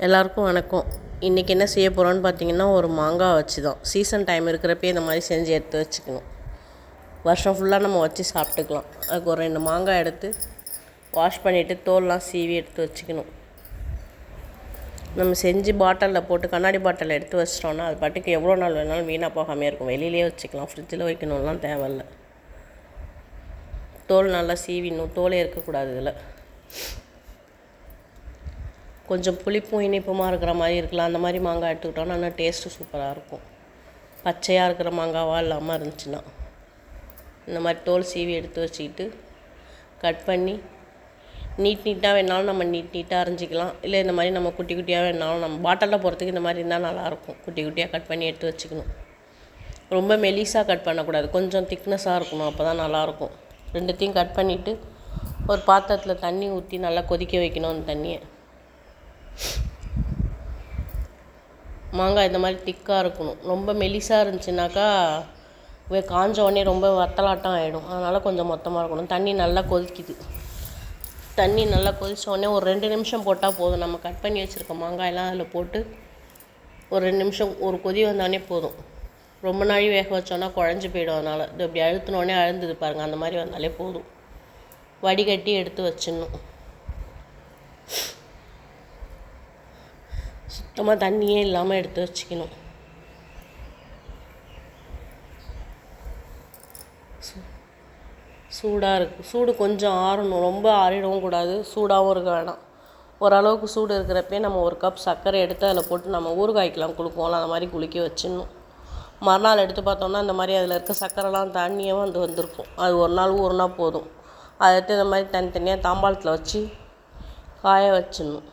எல்லாருக்கும் வணக்கம். இன்றைக்கி என்ன செய்ய போகிறோன்னு பார்த்தீங்கன்னா, ஒரு மாங்காய் வச்சு தான் சீசன் டைம் இருக்கிறப்பே இந்த மாதிரி செஞ்சு எடுத்து வச்சுக்கணும். வருஷம் ஃபுல்லாக நம்ம வச்சு சாப்பிட்டுக்கலாம். அதுக்கு ஒரு 2 மாங்காய் எடுத்து வாஷ் பண்ணிவிட்டு தோல்லாம் சீவி எடுத்து வச்சுக்கணும். நம்ம செஞ்சு பாட்டிலில் போட்டு கண்ணாடி பாட்டிலில் எடுத்து வச்சிட்டோன்னா அது பாட்டுக்கு எவ்வளோ நாள் வேணாலும் வீணாக போகாமே இருக்கும். வெளியிலே வச்சுக்கலாம், ஃப்ரிட்ஜில் வைக்கணும்லாம் தேவையில்லை. தோல் நல்லா சீவிடணும், தோலே இருக்கக்கூடாது. இதில் கொஞ்சம் புளிப்பும் இனிப்புமாக இருக்கிற மாதிரி இருக்கலாம். அந்த மாதிரி மாங்காய் எடுத்துக்கிட்டோன்னா ஆனால் டேஸ்ட்டு சூப்பராக இருக்கும். பச்சையாக இருக்கிற மாங்காவாக இல்லாமல் இருந்துச்சுன்னா இந்த மாதிரி தோல் சீவி எடுத்து வச்சுக்கிட்டு கட் பண்ணி நீட்டாக வேணாலும் நம்ம நீட்டாக அரைஞ்சிக்கலாம். இல்லை இந்த மாதிரி நம்ம குட்டி குட்டியாக வேணாலும் நம்ம பாட்டிலில் போகிறதுக்கு இந்த மாதிரி இருந்தால் நல்லாயிருக்கும். குட்டி குட்டியாக கட் பண்ணி எடுத்து வச்சுக்கணும். ரொம்ப மெலிசாக கட் பண்ணக்கூடாது, கொஞ்சம் திக்னஸாக இருக்கணும், அப்போ தான் நல்லாயிருக்கும். ரெண்டுத்தையும் கட் பண்ணிவிட்டு ஒரு பாத்திரத்தில் தண்ணி ஊற்றி நல்லா கொதிக்க வைக்கணும். அந்த தண்ணியை மாங்காய் இந்த மாதிரி திக்காக இருக்கணும். ரொம்ப மெலிசாக இருந்துச்சுனாக்கா காஞ்ச உடனே ரொம்ப வத்தலாட்டம் ஆகிடும். அதனால் கொஞ்சம் மொத்தமாக இருக்கணும். தண்ணி நல்லா கொதிக்குது. தண்ணி நல்லா கொதித்த உடனே ஒரு 2 நிமிஷம் போட்டால் போதும். நம்ம கட் பண்ணி வச்சுருக்க மாங்காயெல்லாம் அதில் போட்டு ஒரு 2 நிமிஷம் ஒரு கொதி வந்தோடனே போதும். ரொம்ப நாள் வேக வச்சோன்னா குழஞ்சி போயிடும். அதனால் இது இப்படி அழுத்தினோடனே அழுந்துது பாருங்கள், அந்த மாதிரி வந்தாலே போதும். வடிகட்டி எடுத்து வச்சிடணும். சுத்தமாக தண்ணியே இல்லாமல் எடுத்து வச்சுக்கணும். சூடாக இருக்குது. சூடு கொஞ்சம் ஆறணும், ரொம்ப ஆறிடவும் கூடாது, சூடாகவும் இருக்க வேணாம். ஓரளவுக்கு சூடு இருக்கிறப்பே நம்ம 1 கப் சர்க்கரை எடுத்து அதில் போட்டு நம்ம ஊறுகாய்க்கெலாம் குளுக்குவோம்ல, அந்த மாதிரி குலுக்கி வச்சிடணும். மறுநாள் எடுத்து பார்த்தோம்னா இந்த மாதிரி அதில் இருக்க சர்க்கரைலாம் தண்ணியாக வந்திருக்கும். அது ஒரு நாள் ஊறுனா போதும். அதை எடுத்து இந்த மாதிரி தனித்தனியாக தாம்பாளத்தில் வச்சு காய வச்சிடணும்.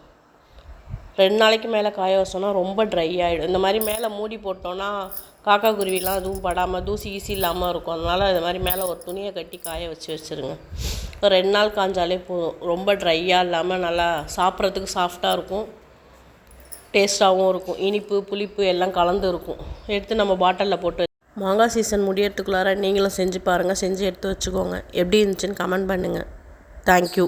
2 நாளைக்கு மேலே காய வச்சோன்னா ரொம்ப ட்ரை ஆகிடும். இந்த மாதிரி மேலே மூடி போட்டோன்னா காக்கா குருவிலாம் எதுவும் படாமல் தூசி கீசி இல்லாமல் இருக்கும். அதனால் இது மாதிரி மேலே ஒரு துணியை கட்டி காய வச்சுருங்க. ஒரு 2 நாள் காஞ்சாலே போதும். ரொம்ப ட்ரையாக இல்லாமல் நல்லா சாப்பிட்றதுக்கு சாஃப்டாக இருக்கும், டேஸ்ட்டாகவும் இருக்கும். இனிப்பு புளிப்பு எல்லாம் கலந்து இருக்கும். எடுத்து நம்ம பாட்டிலில் போட்டு மாங்காய் சீசன் முடியறதுக்குள்ளார நீங்களும் செஞ்சு பாருங்கள். செஞ்சு எடுத்து வச்சுக்கோங்க. எப்படி இருந்துச்சுன்னு கமெண்ட் பண்ணுங்கள். தேங்க்யூ.